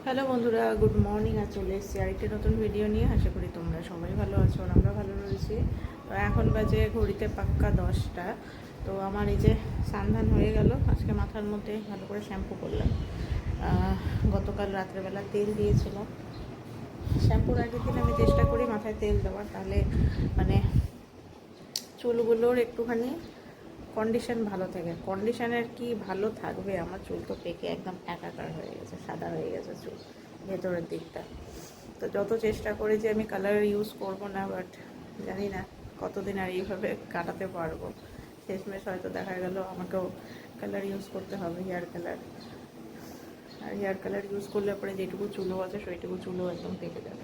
Hello বন্ধুরা, good morning. আর চলে এসেছি আরেকটি নতুন ভিডিও নিয়ে। আশা করি তোমরা সবাই ভালো আছো আর আমরা ভালো রয়েছি। তো এখন বাজে ঘড়িতে পাক্কা 10টা। তো আমার এই যে স্নান হয়ে গেল। আজকে মাথার মধ্যে ভালো করে শ্যাম্পু করলাম। গতকাল রাত্রেবেলা তেল দিয়েছিলাম। শ্যাম্পুর আগের দিন আমি চেষ্টা করি মাথায় তেল দেওয়ার, তাহলে মানে চুলগুলোর একটুখানি কন্ডিশন ভালো থাকে। কন্ডিশনের কি ভালো থাকবে, আমার চুল তো পেকে একদম একাকার হয়ে গেছে, সাদা হয়ে গেছে চুল ভেতরের দিকটা। তো যত চেষ্টা করি যে আমি কালার ইউজ করব না, বাট জানি না কতদিন আর এইভাবে কাটাতে পারবো। শেষমেশ হয়তো দেখা গেল আমাকেও কালার ইউজ করতে হবে, হেয়ার কালার। আর হেয়ার কালার ইউজ করলে পরে যেটুকু চুলও আছে সেইটুকু চুলও একদম পেকে যাবে।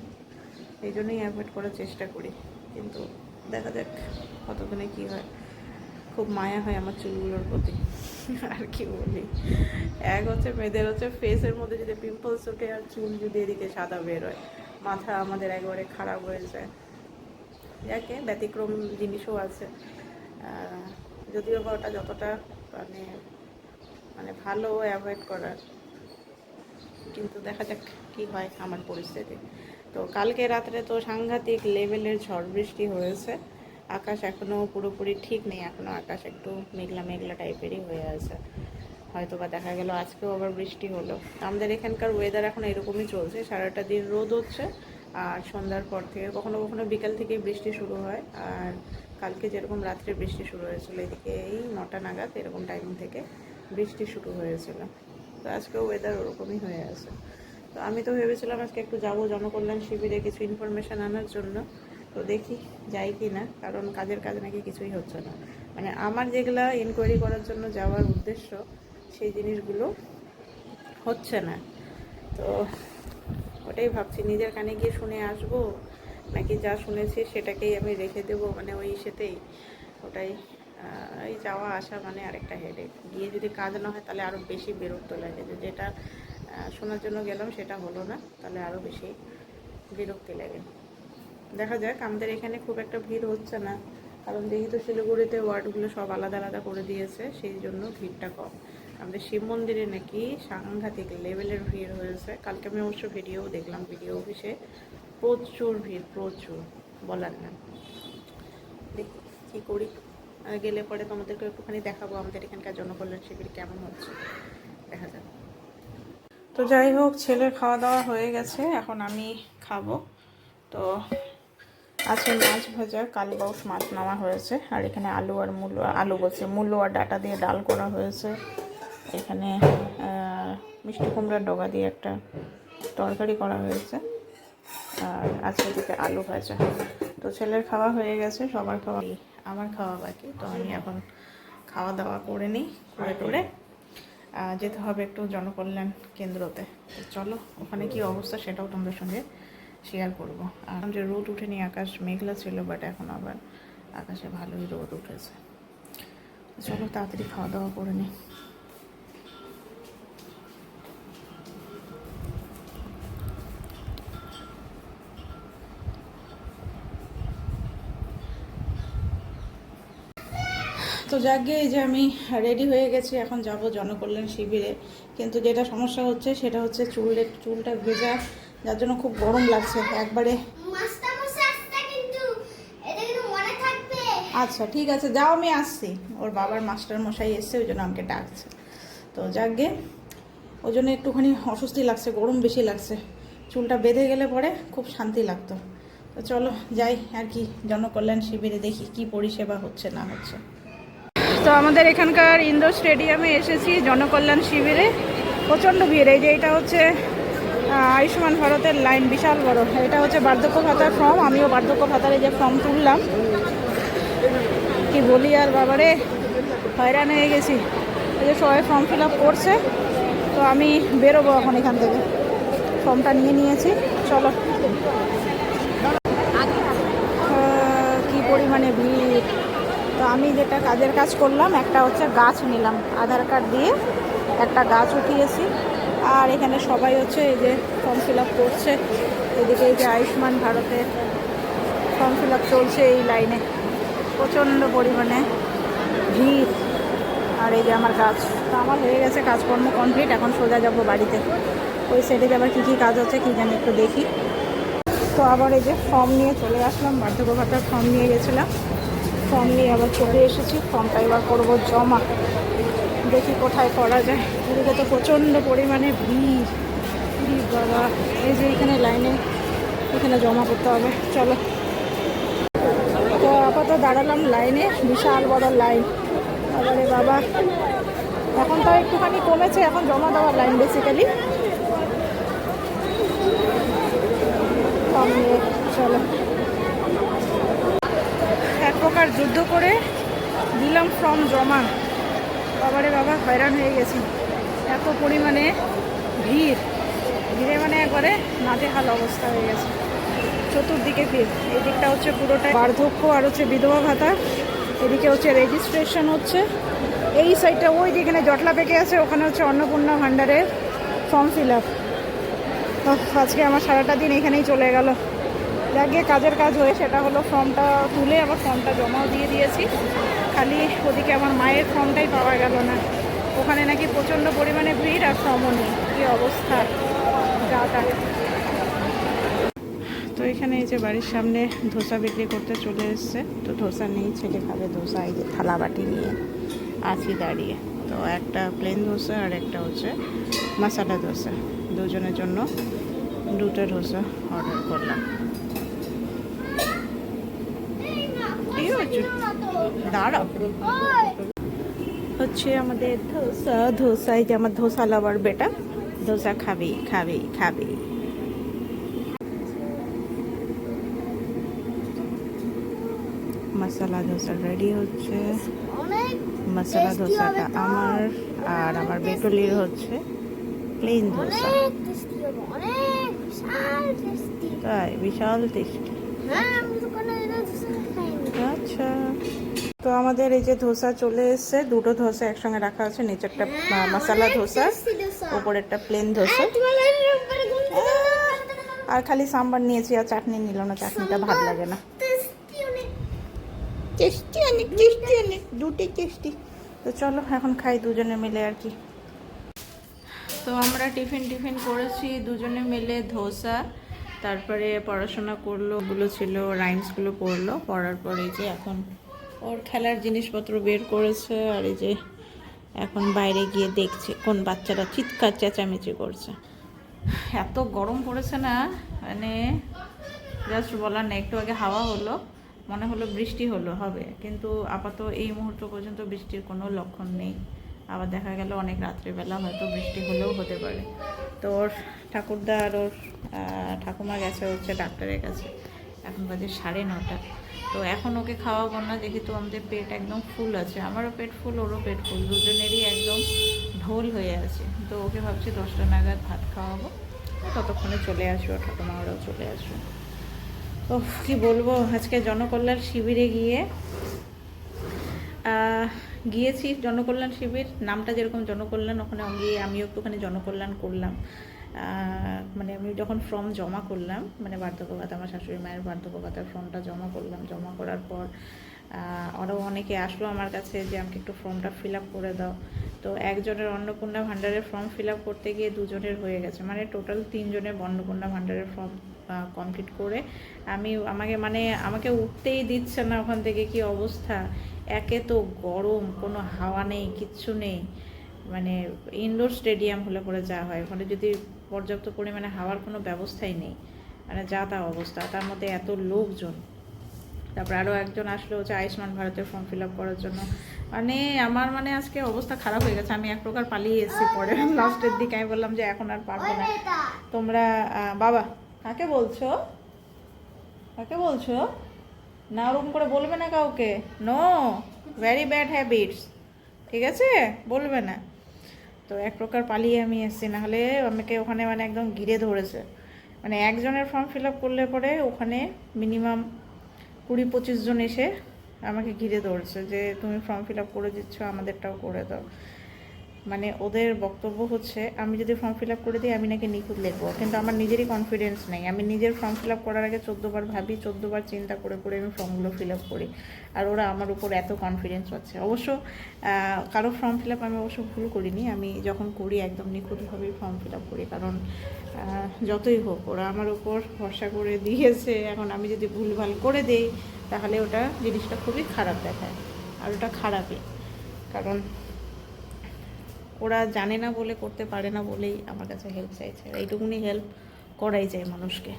এই জন্যই অ্যাভয়েড করার চেষ্টা করি, কিন্তু দেখা যাক কতদিনে কী হয়। খুব মায়া হয় আমার চুলগুলোর প্রতি। আর কি বলি, এক হচ্ছে মেয়েদের হচ্ছে ফেসের মধ্যে যদি পিম্পলস ওঠে আর চুল যদি এদিকে সাদা বের হয়, মাথা আমাদের একবারে খারাপ হয়ে যায়। যাকে ব্যতিক্রম জিনিসও আছে, যদিও বা ওটা যতটা মানে মানে ভালো অ্যাভয়েড করার, কিন্তু দেখা যাক কি হয় আমার পরিস্থিতি। তো কালকে রাত্রে তো সাংঘাতিক লেভেলের ঝড় বৃষ্টি হয়েছে। আকাশ এখনও পুরোপুরি ঠিক নেই, এখনও আকাশ একটু মেঘলা মেঘলা টাইপেরই হয়ে আছে। হয়তো বা দেখা গেল আজকেও আবার বৃষ্টি হলো। আমাদের এখানকার ওয়েদার এখন এরকমই চলছে, সারাটা দিন রোদ হচ্ছে আর সন্ধ্যার পর থেকে কখনো কখনো বিকাল থেকে বৃষ্টি শুরু হয়। আর কালকে যেরকম রাত্রে বৃষ্টি শুরু হয়েছিল, এদিকে এই 9টা নাগাদ এরকম টাইম থেকে বৃষ্টি শুরু হয়েছিল। তো আজকেও ওয়েদার ওরকমই হয়ে আছে। তো আমি তো ভেবেছিলাম আজকে একটু যাবো জনকল্যাণ শিবিরে কিছু ইনফরমেশান আনার জন্য। তো দেখি যাই কি না, কারণ কাজের কাজ নাকি কিছুই হচ্ছে না। মানে আমার যেগুলা ইনকোয়ারি করার জন্য যাওয়ার উদ্দেশ্য, সেই জিনিসগুলো হচ্ছে না। তো ওটাই ভাবছি, নিজের কানে গিয়ে শুনে আসবো নাকি যা শুনেছি সেটাকেই আমি রেখে দেবো, মানে ওই সেটাই ওটাই। এই যাওয়া আসা মানে আরেকটা হেডেক। গিয়ে যদি কাজ না হয় তাহলে আরও বেশি বিরক্ত লাগে, যে যেটা শোনার জন্য গেলাম সেটা হলো না, তাহলে আরও বেশি বিরক্তি লাগে। দেখা যাক, আমাদের এখানে খুব একটা ভিড় হচ্ছে না, কারণ যেহেতু শিলিগুড়িতে ওয়ার্ডগুলো সব আলাদা আলাদা করে দিয়েছে, সেই জন্য ভিড়টা কম। আমাদের শিব মন্দিরে নাকি সাংঘাতিক লেভেলের ভিড় হয়েছে। কালকে আমি অবশ্য ভিডিও দেখলাম, ভিডিও অফিসে প্রচুর ভিড়, প্রচুর, বলার না। দেখি কী করি, গেলে পরে তোমাদেরকে একটুখানি দেখাবো আমাদের এখানকার জনকল্যাণ শিবির কেমন হচ্ছে, দেখা যাক। তো যাই হোক, ছেলের খাওয়া দাওয়া হয়ে গেছে, এখন আমি খাবো। তো আছে মাছ ভাজা, কালবাউস মাছ নেওয়া হয়েছে, আর এখানে আলু আর মূলো, আলু বলছে মূলো আর ডাঁটা দিয়ে ডাল করা হয়েছে। এখানে মিষ্টি কুমড়ার ডগা দিয়ে একটা তরকারি করা হয়েছে, আর আছে এদিকে আলু ভাজা। তো ছেলের খাওয়া হয়ে গেছে, সবার খাওয়া, আমার খাওয়া বাকি। তো আমি এখন খাওয়া দাওয়া করে নিই, করে টোরে যেতে হবে একটু জনকল্যাণ কেন্দ্রতে। তো চলো, ওখানে কি অবস্থা সেটাও তোমাদের সঙ্গে শেয়ার করবো। আর যে রোদ উঠেনি, আকাশ মেঘলা ছিল, বাট এখন আবার আকাশে ভালোই রোদ উঠেছে। চলো তাড়াতাড়ি খাওয়া দাওয়া করে নিই। তো যাকে, এই যে আমি রেডি হয়ে গেছি, এখন যাব জনকল্যাণ শিবিরে। কিন্তু যেটা সমস্যা হচ্ছে সেটা হচ্ছে চুলটা ভেজা, যার জন্য খুব গরম লাগছে একবারে। আচ্ছা ঠিক আছে, যাও, আমি আসছি। ওর বাবার মাস্টার মশাই এসছে, ওই জন্য আমাকে ডাকছে। তো যাকে, ওই জন্য একটুখানি অস্বস্তি লাগছে, গরম বেশি লাগছে। চুলটা বেঁধে গেলে পরে খুব শান্তি লাগতো। তো চলো যাই আর কি, জনকল্যাণ শিবিরে দেখি কি পরিষেবা হচ্ছে না হচ্ছে। তো আমাদের এখানকার ইন্ডোর স্টেডিয়ামে এসেছি জনকল্যাণ শিবিরে। প্রচণ্ড ভিড়। এই যে এটা হচ্ছে আয়ুষ্মান ভারতের লাইন, বিশাল বড়। এটা হচ্ছে বার্ধক্য ভাতার ফর্ম, আমিও বার্ধক্য ভাতার এই যে ফর্ম তুললাম। কি বলি আর বাবারে, হয়রান হয়ে গেছি। এই যে সবাই ফর্ম ফিল আপ করছে, তো আমি বেরোবো এখন এখান থেকে। ফর্মটা নিয়ে নিয়েছি, চলো। কি পরিমাণে ভিড়। তো আমি যেটা কাজের কাজ করলাম, একটা হচ্ছে গাছ নিলাম, আধার কার্ড দিয়ে একটা গাছ উঠিয়েছি। আর এখানে সবাই হচ্ছে এই যে ফর্ম ফিল আপ করছে। এদিকে এই যে আয়ুষ্মান ভারতের ফর্ম ফিল আপ চলছে এই লাইনে, প্রচণ্ড পরিমাণে ভিড়। আর এই যে আমার কাজ, তো আমার হয়ে গেছে কাজকর্ম কমপ্লিট, এখন সোজা যাব বাড়িতে। ওই সাইডে আবার কী কী কাজ হচ্ছে কী জানি, একটু দেখি। তো আবার এই যে ফর্ম নিয়ে চলে আসলাম, বার্ধক্য ভাতার ফর্ম নিয়ে গেছিলাম, ফর্ম নিয়ে আবার চলে এসেছি। ফর্মটা এবার করবো জমা, দেখি কোথায় করা যায়। এদিকে তো প্রচণ্ড পরিমাণে ভিড়, বাবা। এই যে এখানে লাইনে, এখানে জমা করতে হবে। চলো, তো আপাতত দাঁড়ালাম লাইনে, বিশাল বড় লাইন। আবারে বাবা, এখন তো একটুখানি কমেছে, এখন জমা দেওয়ার লাইন বেসিক্যালি। চলো, এক প্রকার যুদ্ধ করে দিলাম ফর্ম জমা। বাবারে বাবা, হয়রান হয়ে গেছি, এত পরিমাণে ভিড়, ভিড়ে মানে একবারে নাজেহাল অবস্থা হয়ে গেছে। চতুর্দিকে ভিড়, এই দিকটা হচ্ছে পুরোটা বার্ধক্য আর হচ্ছে বিধবা ভাতা, এদিকে হচ্ছে রেজিস্ট্রেশন হচ্ছে, এই সাইডটা ওই যেখানে জটলা পেকে আছে ওখানে হচ্ছে অন্নপূর্ণা ভাণ্ডারের ফর্ম ফিল আপ। আজকে আমার সারাটা দিন এখানেই চলে গেল। যাকে কাজের কাজ হয়ে সেটা হলো ফর্মটা তুলে আবার ফর্মটা জমাও দিয়ে দিয়েছি। খালি ওদিকে আমার মায়ের ফর্মটাই পাওয়া গেল না, ওখানে নাকি প্রচণ্ড পরিমাণে ভিড় আর ফর্মও নেই। কী অবস্থা যাটা। তো এখানে এই যে বাড়ির সামনে ধোসা বিক্রি করতে চলে এসছে। তো ধোসা নেই, ছেলে খাবে ধোসা, এই যে থালা বাটি নিয়ে আছি দাঁড়িয়ে। তো একটা প্লেন ধোসা আর একটা হচ্ছে মশলা ধোসা, দুজনের জন্য দুটো ধোসা অর্ডার করলাম। ঠিক আছে, দাঁড়াও, হচ্ছে আমাদের ধোসা। ধোসা, এই যে আমার ধোসা লাভার বেটা, ধোসা খাবি খাবি খাবি। মশলা ধোসা রেডি হচ্ছে। মশলা ধোসাটা আমার, আর আমার বেটুলির হচ্ছে প্লেন ধোসা। তাই বিশাল টেস্টি। আচ্ছা, তো আমাদের এই যে ধোসা চলে এসছে, দুটো ধোসা একসঙ্গে রাখা আছে, নিচে একটা মশলা ধোসা, ওপরে একটা প্লেন ধোসা, আর খালি সাম্বার নিয়েছি আর চাটনি নিল না, চাটনিটা ভালো লাগে না। টেস্টি অনেক, টেস্টি অনেক, দুটোই টেস্টি। তো চলো এখন খাই দুজনে মিলে আর কি। তো আমরা টিফিন করেছি দুজনে মিলে, ধোসা, তারপরে পড়াশোনা করলো, ওগুলো ছিল রাইমসগুলো পড়লো, পড়ার পরে যে এখন ওর খেলার জিনিসপত্র বের করেছে, আর এই যে এখন বাইরে গিয়ে দেখছে কোন বাচ্চারা চিৎকার চেঁচামেচি করছে। এত গরম পড়েছে না, মানে জাস্ট বলার না। একটু আগে হাওয়া হলো, মনে হলো বৃষ্টি হবে, কিন্তু আপাতত এই মুহূর্ত পর্যন্ত বৃষ্টির কোনো লক্ষণ নেই। আবার দেখা গেল অনেক রাত্রিবেলা হয়তো বৃষ্টি হলেও হতে পারে। তো ওর ঠাকুরদা আর ওর ঠাকুমা গেছে হচ্ছে ডাক্তারের কাছে, এখন বাজে 9:30। তো এখন ওকে খাওয়াবো না, যেহেতু আমাদের পেট একদম ফুল আছে, আমারও পেট ফুল ওরও পেট ফুল, দুজনেরই একদম ঢোল হয়ে আছে। তো ওকে ভাবছি 10টা নাগাদ ভাত খাওয়াবো, ততক্ষণে চলে আসবো, ঠাকুমা ওরাও চলে আসবে। ও কি বলবো, আজকে জনকল্যাণ শিবিরে গিয়েছি। জনকল্যাণ শিবির নামটা যেরকম জনকল্যাণ, ওখানে গিয়ে আমিও একটুখানি জনকল্যাণ করলাম। মানে আমি যখন ফর্ম জমা করলাম, মানে বার্ধক্য ভাতা, আমার শাশুড়ি মায়ের বার্ধক্য ভাতার ফর্মটা জমা করলাম, জমা করার পর আরও অনেকে আসলো আমার কাছে যে আমাকে একটু ফর্মটা ফিল আপ করে দাও। তো একজনের অন্নপূর্ণা ভাণ্ডারের ফর্ম ফিল আপ করতে গিয়ে দুজনের হয়ে গেছে, মানে টোটাল 3 জনের অন্নপূর্ণা ভাণ্ডারের ফর্ম কমপ্লিট করে আমাকে উঠতেই দিচ্ছে না ওখান থেকে। কি অবস্থা, একে তো গরম, কোনো হাওয়া নেই, কিচ্ছু নেই। মানে ইনডোর স্টেডিয়াম হলে পরে যা হয়, ওখানে যদি পর্যাপ্ত পরিমাণে হাওয়ার কোনো ব্যবস্থাই নেই, মানে যা তা অবস্থা, তার মধ্যে এত লোকজন। তারপর আরও একজন আসলো হচ্ছে আয়ুষ্মান ভারতের ফর্ম ফিল আপ করার জন্য। মানে আমার আজকে অবস্থা খারাপ হয়ে গেছে, আমি এক প্রকার পালিয়ে এসেছি। পরে লাস্টের দিকে আমি বললাম যে এখন আর পারবো না, তোমরা বাবা কাকে বলছো, না ওরকম করে বলবে না কাউকে, নো, ভেরি ব্যাড হ্যাবিটস, ঠিক আছে, বলবে না। তো এক প্রকার পালিয়ে আমি এসেছি, নাহলে আমাকে ওখানে মানে একদম ঘিরে ধরেছে। মানে একজনের ফর্ম ফিল আপ করলে পরে ওখানে মিনিমাম 20-25 জন এসে আমাকে ঘিরে ধরছে যে তুমি ফর্ম ফিল আপ করে দিচ্ছ, আমাদেরটাও করে দাও। মানে ওদের বক্তব্য হচ্ছে আমি যদি ফর্ম ফিল আপ করে দিই আমি নাকি নিখুঁত লিখবো, কিন্তু আমার নিজেরই কনফিডেন্স নেই। আমি নিজের ফর্ম ফিল আপ করার আগে 14বার ভাবি, 14বার চিন্তা করে করে আমি ফর্মগুলো ফিল আপ করি, আর ওরা আমার উপর এত কনফিডেন্স পাচ্ছে। অবশ্য কারো ফর্ম ফিল আপ আমি অবশ্য ভুল করিনি, আমি যখন করি একদম নিখুঁতভাবেই ফর্ম ফিল আপ করি, কারণ যতই হোক ওরা আমার উপর ভরসা করে দিয়েছে। এখন আমি যদি ভুলভাল করে দেই তাহলে ওটা জিনিসটা খুবই খারাপ দেখায়, আর ওটা খারাপই, কারণ ওরা জানে না বলে, করতে পারে না বলেই আমার কাছে হেল্প চাইছে। এইটুকুনি হেল্প করাই যায় মানুষকে।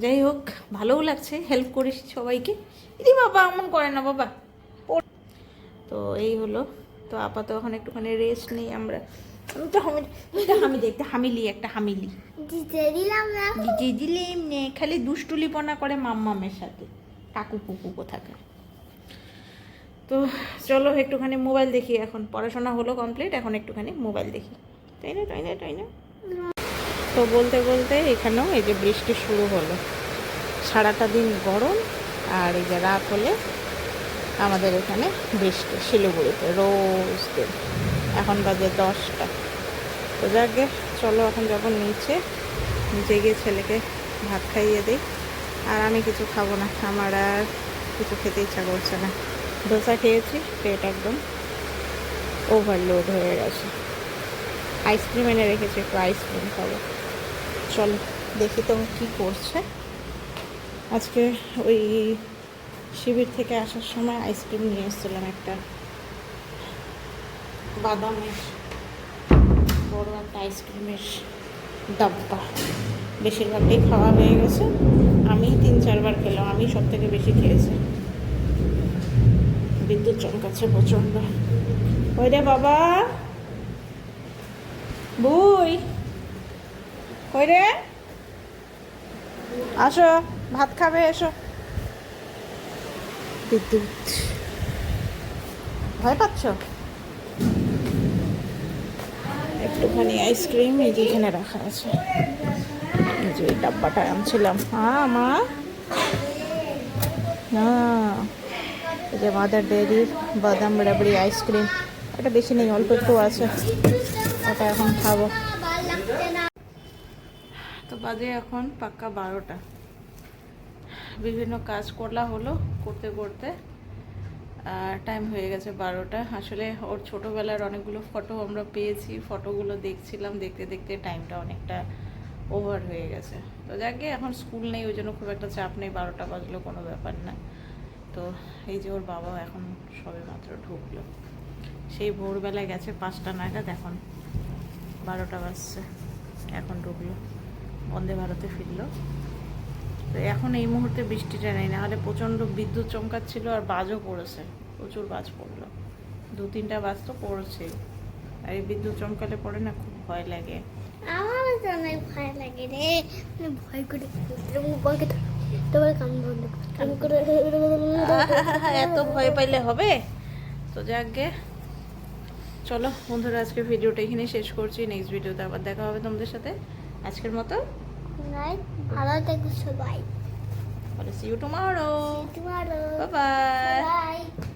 যাই হোক, ভালোও লাগছে, হেল্প করিস সবাইকে। ইদি বাবা এমন করে না বাবা। তো এই হলো, তো আপাতত এখন একটুখানি রেস্ট নিই আমরা। হামিলি একটা হামিলি দিলাম নে, খালি দুষ্টুলিপনা করে মাম্মামের সাথে, কাকু পুকু কোথাকার। তো চলো একটুখানি মোবাইল দেখি, এখন পড়াশোনা হলো কমপ্লিট, এখন একটুখানি মোবাইল দেখি, তাই না। তো বলতে বলতে এখানেও এই যে বৃষ্টি শুরু হলো। সারাটা দিন গরম, আর এই যে রাত হলে আমাদের এখানে বৃষ্টি, শিলিগুড়িতে রোজ দিন। এখন বাজে 10টা। তো যাকে চলো এখন যাবো নিচে গিয়ে ছেলেকে ভাত খাইয়ে দিই। আর আমি কিছু খাবো না, আমার আর কিছু খেতে ইচ্ছা করছে না। ডোসা খেয়েছি, পেট একদম ওভারলোড হয়ে গেছে। আইসক্রিম এনে রেখেছি, একটু আইসক্রিম খাবো। চলো দেখি তো কী করছে। আজকে ওই শিবির থেকে আসার সময় আইসক্রিম নিয়ে এসেছিলাম, একটা বাদামের বড় একটা আইসক্রিমের ডাব্বা। বেশিরভাগটাই খাওয়া হয়ে গেছে, আমি 3-4বার খেলাম, আমি সব থেকে বেশি খেয়েছি। বিদ্যুৎ চমকাচ্ছে প্রচণ্ড। ওই রে বাবা, বই ওই রে, আসো ভাত খাবে, এসো। বিদ্যুৎ, ভয় পাচ্ছ? একটুখানি আইসক্রিম এই যে এখানে রাখা আছে, এই যে ডাব্বাটা আনছিলাম। হ্যাঁ মা, হ্যাঁ এই যে মাদার ডেয়ারির বাদাম রাবড়ি আইসক্রিম, এটা বেশি নেই, অল্প একটু আছে, ওটা এখন খাবো। তো বাজে এখন পাক্কা 12টা। বিভিন্ন কাজ হলো করতে করতে টাইম হয়ে গেছে 12টা। আসলে ওর ছোটোবেলার অনেকগুলো ফটো আমরা পেয়েছি, ফটোগুলো দেখছিলাম, দেখতে দেখতে টাইমটা অনেকটা ওভার হয়ে গেছে। তো যাকে এখন স্কুল নেই, ওই জন্য খুব একটা চাপ নেই, 12টা বাজলেও কোনো ব্যাপার না। তো এই যে ওর বাবাও এখন সবে মাত্র ঢুকলো, সেই ভোরবেলায় গেছে 5টা নাগাদ, এখন 12টা বাজছে, এখন ঢুকলো, বন্দে ভারতে ফিরলো। তো এখন এই মুহূর্তে বৃষ্টিটা নেই, নাহলে প্রচণ্ড বিদ্যুৎ চমকাচ্ছিল, আর বাজও পড়েছে, প্রচুর বাজ পড়লো, 2-3টা বাজ তো পড়ছে। আর এই বিদ্যুৎ চমকালে পড়ে না, খুব ভয় লাগে। আমার অনেক ভয় লাগে রে, ভয় করে এত ভয় পাইলে হবে? তো যাকগে, চলো বন্ধুরা, আজকে ভিডিওটা এখানে শেষ করছি। নেক্সট ভিডিওতে আবার দেখা হবে তোমাদের সাথে। আজকের মতো ভালো থেকো সবাই। See you tomorrow. See you tomorrow. Bye bye. Bye.